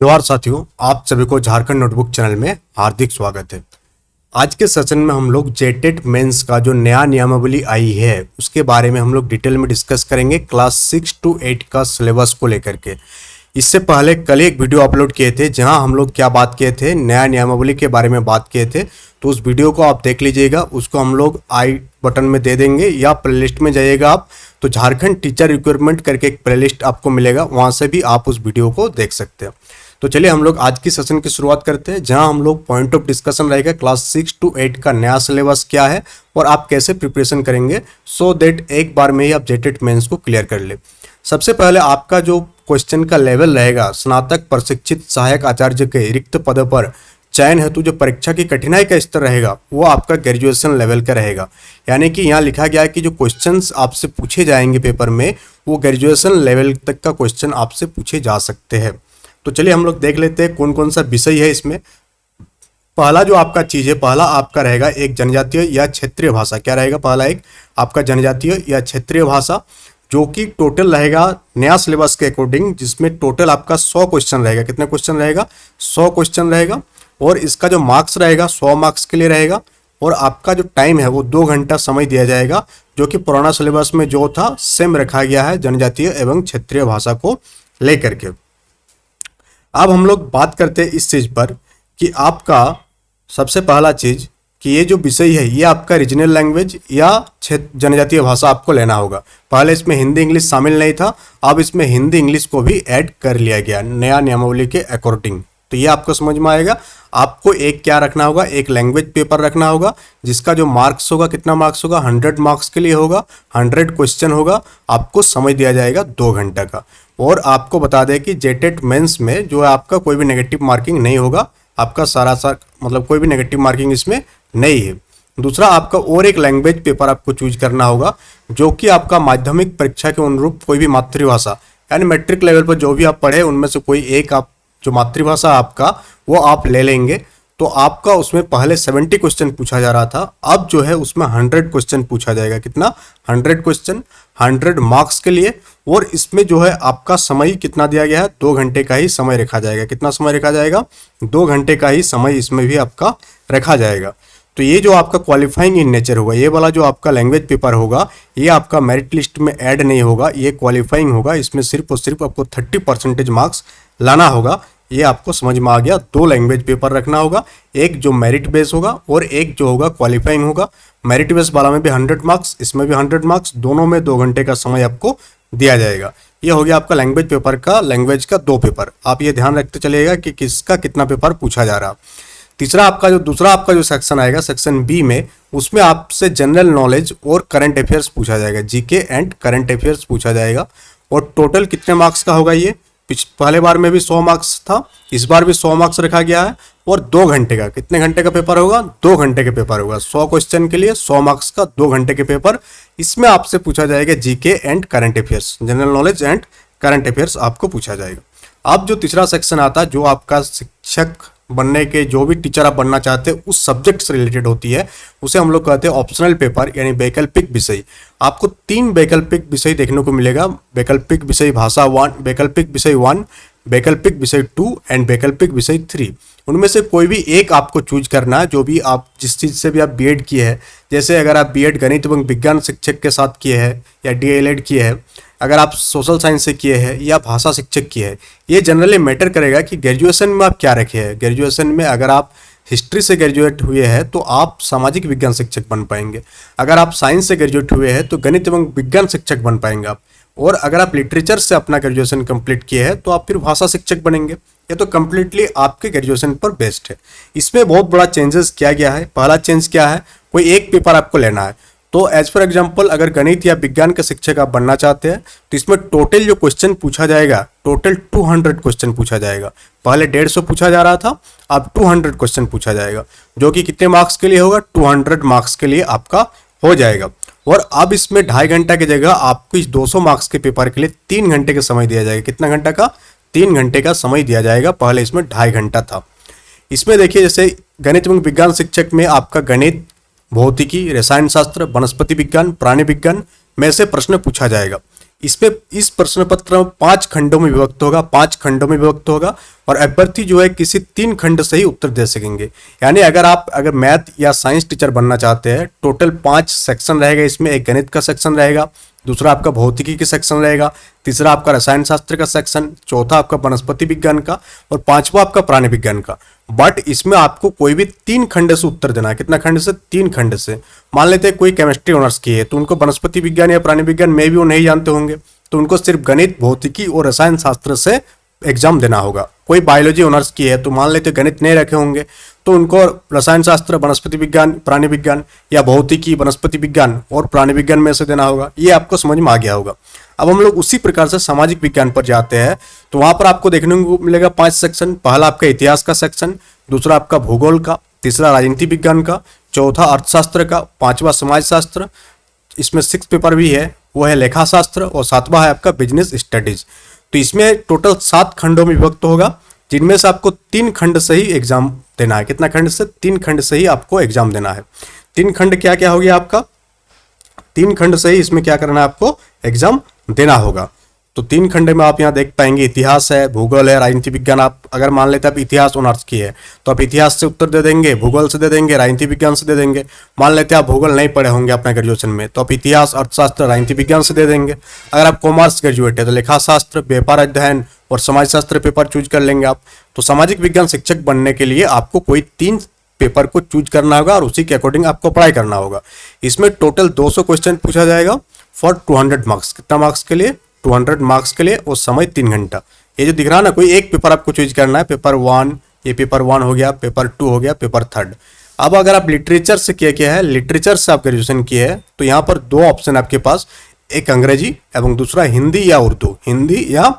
नमस्कार साथियों, आप सभी को झारखंड नोटबुक चैनल में हार्दिक स्वागत है। आज के सेशन में हम लोग जेटेट मेंस का जो नया नियमावली आई है उसके बारे में हम लोग डिटेल में डिस्कस करेंगे, क्लास 6 to 8 का सिलेबस को लेकर के। इससे पहले कल एक वीडियो अपलोड किए थे जहां हम लोग क्या बात किए थे, नया नियमावली के बारे में बात किए थे। तो उस वीडियो को आप देख लीजिएगा, उसको हम लोग आई बटन में दे देंगे या प्लेलिस्ट में जाइएगा आप तो झारखंड टीचर रिक्वायरमेंट करके एक प्लेलिस्ट आपको मिलेगा, वहां से भी आप उस वीडियो को देख सकते हैं। तो चलिए हम लोग आज की सेशन की शुरुआत करते हैं, जहां हम लोग पॉइंट ऑफ डिस्कशन रहेगा क्लास 6 to 8 का नया सिलेबस क्या है और आप कैसे प्रिपरेशन करेंगे सो दैट एक बार में ही आप जेटेट मेंस को क्लियर कर ले। सबसे पहले आपका जो क्वेश्चन का लेवल रहेगा, स्नातक प्रशिक्षित सहायक आचार्य के रिक्त पद पर चयन हेतु जो परीक्षा की कठिनाई का स्तर रहेगा वो आपका ग्रेजुएशन लेवल का रहेगा। यानी कि यहाँ लिखा गया है कि जो क्वेश्चंस आपसे पूछे जाएंगे पेपर में वो ग्रेजुएशन लेवल तक का क्वेश्चन आपसे पूछे जा सकते हैं। तो चलिए हम लोग देख लेते हैं कौन कौन सा विषय है इसमें। पहला जो आपका चीज है, पहला आपका रहेगा एक जनजातीय या क्षेत्रीय भाषा। क्या रहेगा? पहला एक आपका जनजातीय या क्षेत्रीय भाषा, जो कि टोटल रहेगा नया सिलेबस के अकॉर्डिंग, जिसमें टोटल आपका 100 क्वेश्चन रहेगा। कितने क्वेश्चन रहेगा? 100 क्वेश्चन रहेगा। और इसका जो मार्क्स रहेगा 100 मार्क्स के लिए रहेगा। और आपका जो टाइम है वो 2 घंटा समय दिया जाएगा, जो कि पुराना सिलेबस में जो था सेम रखा गया है जनजातीय एवं क्षेत्रीय भाषा को लेकर के। अब हम लोग बात करते हैं इस चीज पर कि आपका सबसे पहला चीज कि ये जो विषय है ये आपका रीजनल लैंग्वेज या जनजातीय भाषा आपको लेना होगा। पहले इसमें हिंदी इंग्लिश शामिल नहीं था, अब इसमें हिंदी इंग्लिश को भी ऐड कर लिया गया नया नियमावली के अकॉर्डिंग। तो ये आपको समझ में आएगा। आपको एक क्या रखना होगा, एक लैंग्वेज पेपर रखना होगा, जिसका जो मार्क्स होगा, कितना मार्क्स होगा, 100 मार्क्स के लिए होगा, 100 क्वेश्चन होगा। आपको समय दिया जाएगा 2 घंटे का। और आपको बता दें कि जेटेट मेंस में जो है आपका कोई भी नेगेटिव मार्किंग नहीं होगा, आपका सारा मतलब कोई भी नेगेटिव मार्किंग इसमें नहीं है। दूसरा आपका और एक लैंग्वेज पेपर आपको चूज करना होगा, जो कि आपका माध्यमिक परीक्षा के अनुरूप कोई भी मातृभाषा यानी मैट्रिक लेवल पर जो भी आप पढ़े उनमें से कोई एक आप जो मातृभाषा आपका वो आप ले लेंगे। तो आपका उसमें पहले 70 क्वेश्चन पूछा जा रहा था, अब जो है उसमें 100 क्वेश्चन पूछा जाएगा। कितना? 100 क्वेश्चन, 100 मार्क्स के लिए। और इसमें जो है आपका समय कितना दिया गया है, 2 घंटे का ही समय रखा जाएगा। कितना समय रखा जाएगा? 2 घंटे का ही समय इसमें भी आपका रखा जाएगा। तो ये जो आपका क्वालिफाइंग इन नेचर होगा, ये वाला जो आपका लैंग्वेज पेपर होगा, ये आपका मेरिट लिस्ट में ऐड नहीं होगा, ये क्वालिफाइंग होगा। इसमें सिर्फ और सिर्फ आपको 30% मार्क्स लाना होगा। ये आपको समझ में आ गया। 2 लैंग्वेज पेपर रखना होगा, एक जो मेरिट बेस होगा और एक जो होगा क्वालिफाइंग होगा। मेरिट बेस वाला में भी 100 मार्क्स, इसमें भी 100 मार्क्स, दोनों में 2 घंटे का समय आपको दिया जाएगा। ये हो गया आपका लैंग्वेज पेपर का, लैंग्वेज का 2 पेपर। आप ये ध्यान रखते चलिएगा कि किसका कितना पेपर पूछा जा रहा। तीसरा आपका जो दूसरा आपका जो सेक्शन आएगा, सेक्शन बी में, उसमें आपसे जनरल नॉलेज और करंट अफेयर्स पूछा जाएगा। जीके एंड करंट अफेयर्स पूछा जाएगा। और टोटल कितने मार्क्स का होगा ये? पहले बार में भी 100 मार्क्स था, इस बार भी 100 मार्क्स रखा गया है। और 2 घंटे का, कितने घंटे का पेपर होगा? 2 घंटे का पेपर होगा। 100 क्वेश्चन के लिए 100 मार्क्स का 2 घंटे के पेपर। इसमें आपसे पूछा जाएगा GK and current affairs, general knowledge and current affairs आपको पूछा जाएगा। अब जो तीसरा सेक्शन आता है, जो आपका शिक्षक बनने के, जो भी टीचर आप बनना चाहते हैं उस सब्जेक्ट से रिलेटेड होती है, उसे हम लोग कहते हैं ऑप्शनल पेपर यानी वैकल्पिक विषय। आपको 3 वैकल्पिक विषय देखने को मिलेगा। वैकल्पिक विषय भाषा 1, वैकल्पिक विषय 1, वैकल्पिक विषय 2 एंड वैकल्पिक विषय 3। उनमें से कोई भी एक आपको चूज करना है, जो भी आप जिस चीज़ से भी आप बीएड किए हैं। जैसे अगर आप बीएड गणित एवं विज्ञान शिक्षक के साथ किए हैं या डीएलएड किए हैं, अगर आप सोशल साइंस से किए हैं या भाषा शिक्षक किए हैं, ये जनरली मैटर करेगा कि ग्रेजुएशन में आप क्या रखे हैं। ग्रेजुएशन में अगर आप हिस्ट्री से ग्रेजुएट हुए हैं तो आप सामाजिक विज्ञान शिक्षक बन पाएंगे। अगर आप साइंस से ग्रेजुएट हुए हैं तो गणित एवं विज्ञान शिक्षक बन पाएंगे आप। और अगर आप लिटरेचर से अपना ग्रेजुएशन कंप्लीट किए हैं तो आप फिर भाषा शिक्षक बनेंगे। ये तो कंप्लीटली आपके ग्रेजुएशन पर बेस्ड है। इसमें बहुत बड़ा चेंजेस किया गया है। पहला चेंज क्या है, कोई एक पेपर आपको लेना है। तो एज फॉर एग्जाम्पल अगर गणित या विज्ञान के शिक्षक आप बनना चाहते हैं तो इसमें टोटल जो क्वेश्चन पूछा जाएगा, टोटल 200 क्वेश्चन पूछा जाएगा। पहले 150 पूछा जा रहा था, अब 200 क्वेश्चन पूछा जाएगा, जो कि कितने मार्क्स के लिए होगा? 200 मार्क्स के लिए आपका हो जाएगा। और अब इसमें 2.5 घंटा की जगह आपको इस 200 मार्क्स के पेपर के लिए 3 घंटे का समय दिया जाएगा। कितना घंटा का? 3 घंटे का समय दिया जाएगा। पहले इसमें 2.5 घंटा था। इसमें देखिए, जैसे गणित एवं विज्ञान शिक्षक में आपका गणित, भौतिकी, रसायन शास्त्र, वनस्पति विज्ञान, प्राणी विज्ञान में से प्रश्न पूछा जाएगा। इस प्रश्न पत्र 5 खंडों में विभक्त होगा, 5 खंडों में विभक्त होगा और अभ्यर्थी जो है किसी 3 खंड से ही उत्तर दे सकेंगे। यानी अगर मैथ या साइंस टीचर बनना चाहते हैं, टोटल 5 सेक्शन रहेगा। इसमें एक गणित का सेक्शन रहेगा, दूसरा आपका भौतिकी का सेक्शन रहेगा, तीसरा आपका रसायन शास्त्र का सेक्शन, चौथा आपका वनस्पति विज्ञान का और पांचवा आपका प्राणी विज्ञान का। बट इसमें आपको कोई भी 3 खंड से उत्तर देना है। कितना खंड से? 3 खंड से। मान लेते हैं कोई केमिस्ट्री ऑनर्स की है तो उनको वनस्पति विज्ञान या प्राणी विज्ञान में भी वो नहीं जानते होंगे, तो उनको सिर्फ गणित, भौतिकी और रसायन शास्त्र से एग्जाम देना होगा। कोई बायोलॉजी ऑनर्स की है तो मान लेते गणित नहीं रखे होंगे तो उनको रसायन शास्त्र, वनस्पति विज्ञान, प्राणी विज्ञान या भौतिकी, वनस्पति विज्ञान और प्राणी विज्ञान में से देना होगा। ये आपको समझ में आ गया होगा। अब हम लोग उसी प्रकार से सामाजिक विज्ञान पर जाते हैं तो वहां पर आपको देखने को मिलेगा 5 सेक्शन। पहला आपका इतिहास का सेक्शन, दूसरा आपका भूगोल का, तीसरा राजनीति विज्ञान का, चौथा अर्थशास्त्र का, पांचवा समाजशास्त्र, इसमें 6 पेपर भी है, वो है लेखा शास्त्र और 7वां है आपका बिजनेस स्टडीज। तो इसमें टोटल 7 खंडों में विभक्त होगा, जिनमें से आपको 3 खंड से ही एग्जाम देना है। कितना खंड से? 3 खंड से ही आपको एग्जाम देना है। 3 खंड क्या क्या हो गया आपका? 3 खंड से ही इसमें क्या करना है आपको? एग्जाम देना होगा। तो 3 खंड में आप यहाँ देख पाएंगे, इतिहास है, भूगोल है, राजनीति विज्ञान। आप अगर मान लेते हैं आप इतिहास ऑनर्स की है तो आप इतिहास से उत्तर दे देंगे, भूगोल से दे देंगे, राजनीति विज्ञान से दे देंगे। मान लेते हैं आप भूगोल नहीं पढ़े होंगे अपने ग्रेजुएशन में तो आप इतिहास, अर्थशास्त्र, राजनीति विज्ञान से दे देंगे। अगर आप कॉमर्स ग्रेजुएट है तो लेखा शास्त्र, व्यापार अध्ययन और समाजशास्त्र पेपर चूज कर लेंगे आप। तो सामाजिक विज्ञान शिक्षक बनने के लिए आपको कोई 3 पेपर को चूज करना होगा और उसी के अकॉर्डिंग आपको पढ़ाई करना होगा। इसमें टोटल 200 क्वेश्चन पूछा जाएगा फॉर 200 मार्क्स। कितना मार्क्स के लिए? 200 मार्क्स के लिए और समय 3 घंटा। ये जो दिख रहा है ना, कोई एक पेपर आपको चूज करना है। पेपर 1, ये पेपर 1 हो गया, पेपर 2 हो गया, पेपर 3। अब अगर आप लिटरेचर से किया है, लिटरेचर से आप ग्रेजुएशन किए हैं तो यहाँ पर 2 ऑप्शन आपके पास, एक अंग्रेजी एवं दूसरा हिंदी या उर्दू। हिंदी या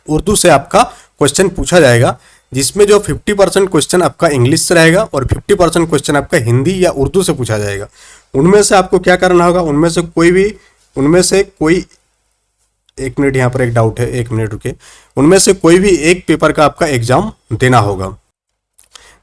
उर्दू से आपका क्वेश्चन पूछा जाएगा, जिसमें जो 50% क्वेश्चन आपका इंग्लिश से रहेगा और 50% क्वेश्चन आपका हिंदी या उर्दू से पूछा जाएगा। उनमें से आपको क्या करना होगा? उनमें से कोई 1 मिनट, यहाँ पर एक डाउट है, 1 मिनट रुके। उनमें से कोई भी एक पेपर का आपका एग्जाम देना होगा।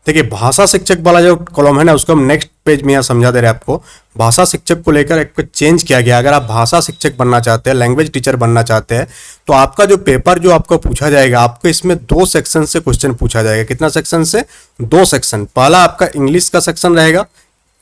देखिए, भाषा शिक्षक वाला जो कॉलम है ना, उसको हम नेक्स्ट पेज में यहाँ समझा दे रहे हैं आपको। भाषा शिक्षक को लेकर एक चेंज किया गया। अगर आप भाषा शिक्षक बनना चाहते हैं, लैंग्वेज टीचर बनना चाहते हैं, तो आपका जो पेपर जो आपको पूछा जाएगा, आपको इसमें 2 सेक्शन से क्वेश्चन पूछा जाएगा। कितना सेक्शन से? 2 सेक्शन। पहला आपका इंग्लिश का सेक्शन रहेगा।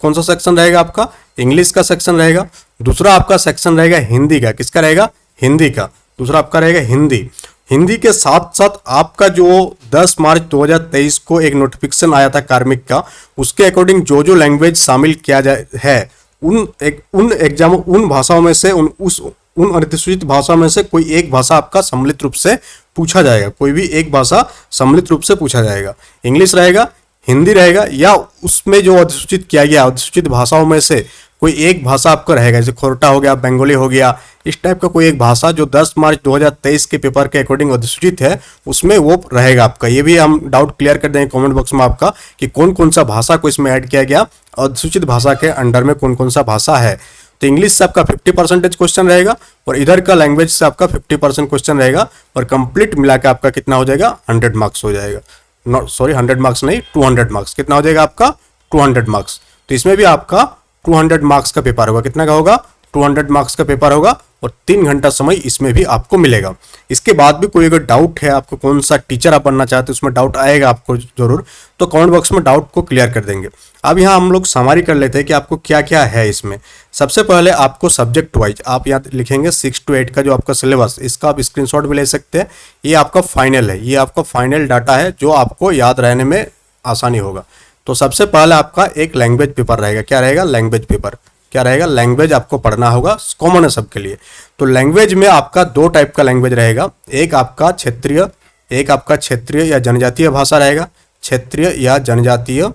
कौन सा सेक्शन रहेगा आपका? इंग्लिश का सेक्शन रहेगा। दूसरा आपका सेक्शन रहेगा हिंदी का। किसका रहेगा? हिंदी का। दूसरा आपका रहेगा हिंदी। हिंदी के साथ साथ आपका जो 10 मार्च 2023 को एक नोटिफिकेशन आया था कार्मिक का, उसके अकॉर्डिंग जो जो लैंग्वेज शामिल किया जाए है, उन भाषाओं में से, उन अधिसूचित भाषा में से कोई एक भाषा आपका सम्मिलित रूप से पूछा जाएगा। कोई भी एक भाषा सम्मिलित रूप से पूछा जाएगा। इंग्लिश रहेगा, हिंदी रहेगा, या उसमें जो अधिसूचित किया गया अधिसूचित भाषाओं में से कोई एक भाषा आपका रहेगा, जैसे खोरटा हो गया, बंगाली हो गया, इस टाइप का कोई एक भाषा जो 10 मार्च 2023 के पेपर के अकॉर्डिंग अधिसूचित है, उसमें वो रहेगा आपका। ये भी हम डाउट क्लियर कर देंगे कमेंट बॉक्स में आपका कि कौन कौन सा भाषा को इसमें ऐड किया गया, अधिसूचित भाषा के अंडर में कौन कौन सा भाषा है। तो इंग्लिश से आपका 50% क्वेश्चन रहेगा और इधर का लैंग्वेज से आपका 50% क्वेश्चन रहेगा और कंप्लीट मिला के आपका कितना हो जाएगा? 100 मार्क्स हो जाएगा। 100 मार्क्स नहीं, 200 मार्क्स। कितना हो जाएगा आपका? 200 मार्क्स। तो इसमें भी आपका 200 मार्क्स का पेपर होगा। कितना का होगा? 200 मार्क्स का पेपर होगा और 3 घंटा समय इसमें भी आपको मिलेगा। इसके बाद भी कोई अगर डाउट है, आपको कौन सा टीचर आप बनना चाहते हैं, उसमें डाउट आएगा आपको जरूर, तो कमेंट बॉक्स में डाउट को क्लियर कर देंगे। अब यहाँ हम लोग समरी कर लेते हैं कि आपको क्या क्या है इसमें। सबसे पहले आपको सब्जेक्ट वाइज आप यहाँ लिखेंगे 6 to 8 का जो आपका सिलेबस, इसका आप स्क्रीनशॉट भी ले सकते हैं। ये आपका फाइनल है, ये आपका फाइनल डाटा है जो आपको याद रहने में आसानी होगा। तो सबसे पहले आपका एक लैंग्वेज पेपर रहेगा। क्या रहेगा? Language paper. क्या रहेगा? लैंग्वेज आपको पढ़ना होगा, कॉमन है सबके लिए। तो लैंग्वेज में आपका 2 टाइप का लैंग्वेज रहेगा। एक आपका क्षेत्रीय या जनजातीय भाषा रहेगा, क्षेत्रीय या जनजातीय,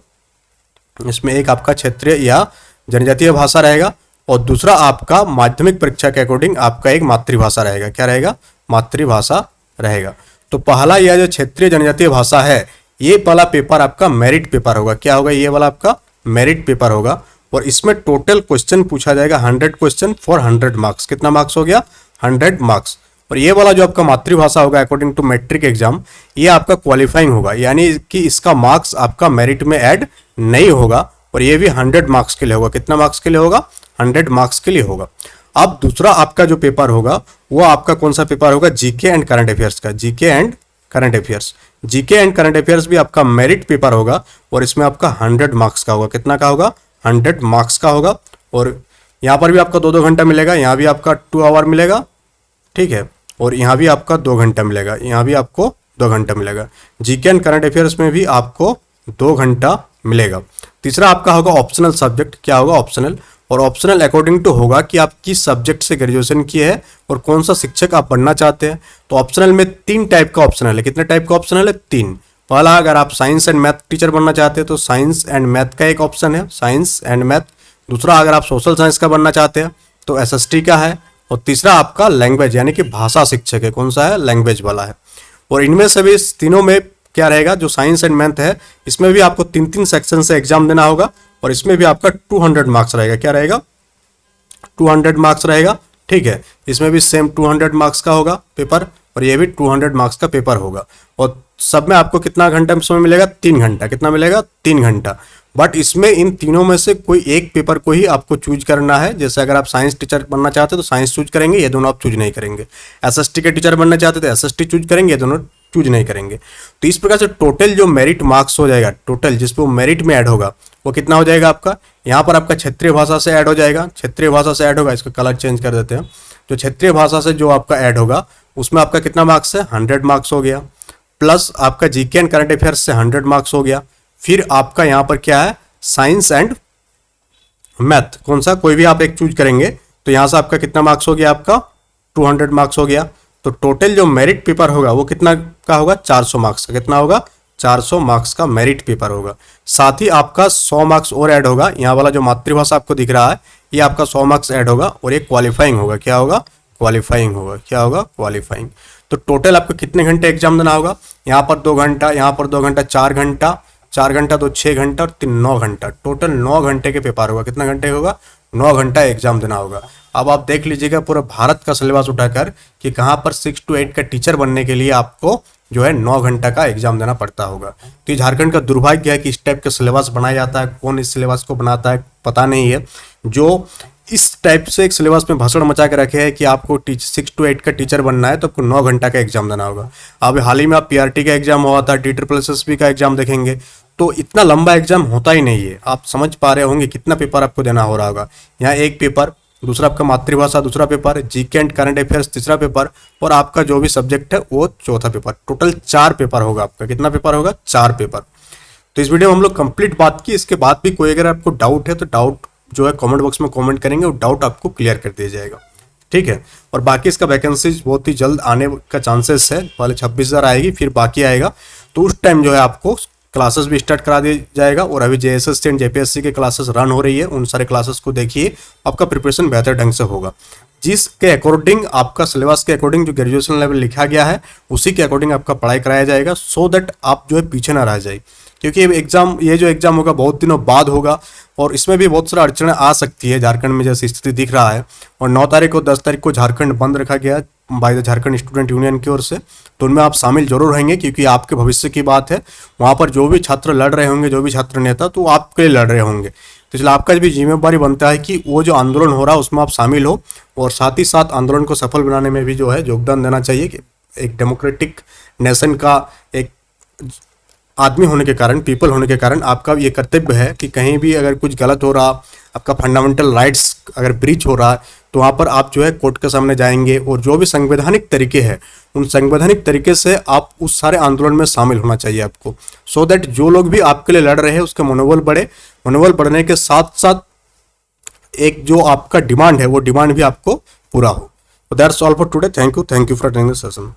इसमें एक आपका क्षेत्रीय या जनजातीय भाषा रहेगा और दूसरा आपका माध्यमिक परीक्षा के अकॉर्डिंग आपका एक मातृभाषा रहेगा। क्या रहेगा? मातृभाषा रहेगा। तो पहला यह जो क्षेत्रीय जनजातीय भाषा है, ये वाला पेपर आपका मेरिट पेपर होगा। क्या होगा? ये वाला आपका मेरिट पेपर होगा और इसमें टोटल क्वेश्चन पूछा जाएगा 100 क्वेश्चन फॉर 100 मार्क्स। कितना मार्क्स हो गया? 100 मार्क्स। और ये वाला जो आपका मातृभाषा होगा अकॉर्डिंग टू मैट्रिक एग्जाम, ये आपका क्वालिफाइंग होगा, यानी कि इसका मार्क्स आपका मेरिट में ऐड नहीं होगा और ये भी 100 मार्क्स के लिए होगा। कितना मार्क्स के लिए होगा? 100 मार्क्स के लिए होगा। अब दूसरा आपका जो पेपर होगा वो आपका कौन सा पेपर होगा, जीके एंड करंट अफेयर्स का, GK and current affairs. GK and current affairs भी आपका मेरिट पेपर होगा और इसमें आपका 100 मार्क्स का होगा। कितना का होगा, 100 मार्क्स का होगा। और यहाँ पर भी आपका 2-2 घंटा मिलेगा, यहाँ भी आपका 2 आवर मिलेगा, ठीक है, और यहाँ भी आपका 2 घंटा मिलेगा, यहाँ भी आपको 2 घंटा मिलेगा। जीके एंड करंट अफेयर्स में भी आपको 2 घंटा मिलेगा। तीसरा आपका होगा ऑप्शनल सब्जेक्ट। क्या होगा, ऑप्शनल। और ऑप्शनल अकॉर्डिंग टू होगा कि आप किस सब्जेक्ट से ग्रेजुएशन किए हैं और कौन सा शिक्षक आप बनना चाहते हैं। तो ऑप्शनल में 3 टाइप का ऑप्शनल है। कितने टाइप का ऑप्शनल है, 3। पहला, अगर आप साइंस एंड मैथ टीचर बनना चाहते हैं तो साइंस एंड मैथ का एक ऑप्शन है, साइंस एंड मैथ। दूसरा, अगर आप सोशल साइंस का बनना चाहते हैं तो एसएसटी का है। और तीसरा आपका लैंग्वेज यानी कि भाषा शिक्षक है। कौन सा है, लैंग्वेज वाला है। और इनमें से भी तीनों में क्या रहेगा, जो साइंस एंड मैथ है इसमें भी आपको 3-3 सेक्शन से एग्जाम देना होगा और इसमें भी आपका 200 मार्क्स रहेगा। क्या रहेगा, 200 मार्क्स रहेगा, ठीक है। इसमें भी सेम 200 मार्क्स का होगा पेपर और ये भी 200 मार्क्स का पेपर होगा। और सब में आपको कितना घंटा समय मिलेगा, 3 घंटा। कितना मिलेगा, 3 घंटा। बट इसमें इन तीनों में से कोई एक पेपर को ही आपको चूज करना है। जैसे अगर आप साइंस टीचर बनना चाहते हैं तो साइंस चूज करेंगे, ये दोनों आप चूज नहीं करेंगे। एसएसटी के टीचर बनना चाहते तो एसएसटी चूज करेंगे, ये दोनों चूज नहीं करेंगे। तो इस प्रकार से टोटल जो मेरिट मार्क्स हो जाएगा, टोटल जिस पे वो मेरिट में ऐड होगा वो कितना हो जाएगा आपका, यहाँ पर आपका क्षेत्रीय भाषा से ऐड हो जाएगा। क्षेत्रीय भाषा से ऐड होगा, इसका कलर चेंज कर देते हैं। जो क्षेत्रीय भाषा से जो आपका ऐड होगा उसमें आपका कितना मार्क्स है, 100 मार्क्स हो गया। प्लस आपका जीके एंड करंट अफेयर्स से 100 मार्क्स हो गया। फिर आपका यहाँ पर क्या है, साइंस एंड मैथ, कौन सा कोई भी आप एक चूज करेंगे तो यहाँ से आपका कितना मार्क्स हो गया, आपका 200 मार्क्स हो गया। तो टोटल जो मेरिट पेपर होगा वो कितना का होगा, 400 मार्क्स का। कितना होगा, 400 मार्क्स का मेरिट पेपर होगा। साथ ही आपका 100 मार्क्स और ऐड होगा। यहाँ वाला जो मातृभाषा आपको दिख रहा है ये आपका 100 मार्क्स ऐड होगा और ये क्वालिफाइंग होगा। क्या होगा, क्वालिफाइंग होगा। क्या होगा, क्वालिफाइंग। तो टोटल आपको कितने घंटे एग्जाम देना होगा, यहाँ पर 2 घंटा, यहाँ पर 2 घंटा, 4 घंटा, 4 घंटा तो 6 घंटा और 3 9 घंटा। टोटल 9 घंटे के पेपर होगा। कितना घंटे होगा, 9 घंटा एग्जाम देना होगा। अब आप देख लीजिएगा पूरा भारत का सिलेबस उठाकर कि कहाँ पर 6 to 8 का टीचर बनने के लिए आपको जो है 9 घंटा का एग्जाम देना पड़ता होगा। तो ये झारखंड का दुर्भाग्य है कि इस टाइप का सिलेबस बनाया जाता है। कौन इस सिलेबस को बनाता है पता नहीं है, जो इस टाइप से एक सिलेबस में भाषण मचा के रखे हैं कि आपको 6 to 8 का टीचर बनना है तो आपको 9 घंटा का एग्जाम देना होगा। अब हाल ही में आप पीआरटी का एग्जाम हुआ था, TSSB का एग्जाम देखेंगे तो इतना लंबा एग्जाम होता ही नहीं है। आप समझ पा रहे होंगे कितना पेपर आपको देना हो रहा होगा। यहाँ एक पेपर, दूसरा आपका मातृभाषा दूसरा paper, GK and current affairs तीसरा पेपर और आपका जो भी सब्जेक्ट है वो चौथा पेपर। टोटल 4 पेपर होगा आपका। कितना पेपर होगा, 4 पेपर। तो इस वीडियो में हम लोग कंप्लीट बात की। इसके बाद भी कोई अगर आपको डाउट है तो डाउट जो है कमेंट बॉक्स में कमेंट करेंगे, वो डाउट आपको क्लियर कर दिया जाएगा, ठीक है। और बाकी इसका वैकेंसीज बहुत ही जल्द आने का चांसेस है। पहले 26,000 आएगी, फिर बाकी आएगा। तो उस टाइम जो है आपको क्लासेस भी स्टार्ट करा दिया जाएगा। और अभी JSSC एंड JPSC के क्लासेस रन हो रही है, उन सारे क्लासेस को देखिए, आपका प्रिपरेशन बेहतर ढंग से होगा। जिसके अकॉर्डिंग आपका सिलेबस के अकॉर्डिंग जो ग्रेजुएशन लेवल लिखा गया है उसी के अकॉर्डिंग आपका पढ़ाई कराया जाएगा, सो दैट आप जो है पीछे ना रह जाए। क्योंकि ये जो एग्जाम होगा बहुत दिनों बाद होगा और इसमें भी बहुत सारा अड़चनें आ सकती है। झारखंड में जैसी स्थिति दिख रहा है और 9 तारीख को 10 तारीख को झारखंड बंद रखा गया by the Jharkhand student union की ओर से, तो उनमें आप शामिल जरूर रहेंगे क्योंकि आपके भविष्य की बात है। वहाँ पर जो भी छात्र लड़ रहे होंगे, जो भी छात्र नेता, तो आपके लिए लड़ रहे होंगे। तो इसलिए आपका भी जिम्मेदारी बनता है कि वो जो आंदोलन हो रहा है उसमें आप शामिल हो और साथ ही साथ आंदोलन को सफल बनाने में भी जो है योगदान देना चाहिए। कि एक डेमोक्रेटिक नेशन का एक आदमी होने के कारण, पीपल होने के कारण आपका ये कर्तव्य है कि कहीं भी अगर कुछ गलत हो रहा, आपका फंडामेंटल राइट्स अगर ब्रीच हो रहा है तो वहाँ पर आप जो है कोर्ट के सामने जाएंगे और जो भी संवैधानिक तरीके हैं उन संवैधानिक तरीके से आप उस सारे आंदोलन में शामिल होना चाहिए आपको, सो दैट जो लोग भी आपके लिए लड़ रहे हैं उसका मनोबल बढ़े। मनोबल बढ़ने के साथ साथ एक जो आपका डिमांड है वो डिमांड भी आपको पूरा हो। That's all for today. Thank you for attending the session.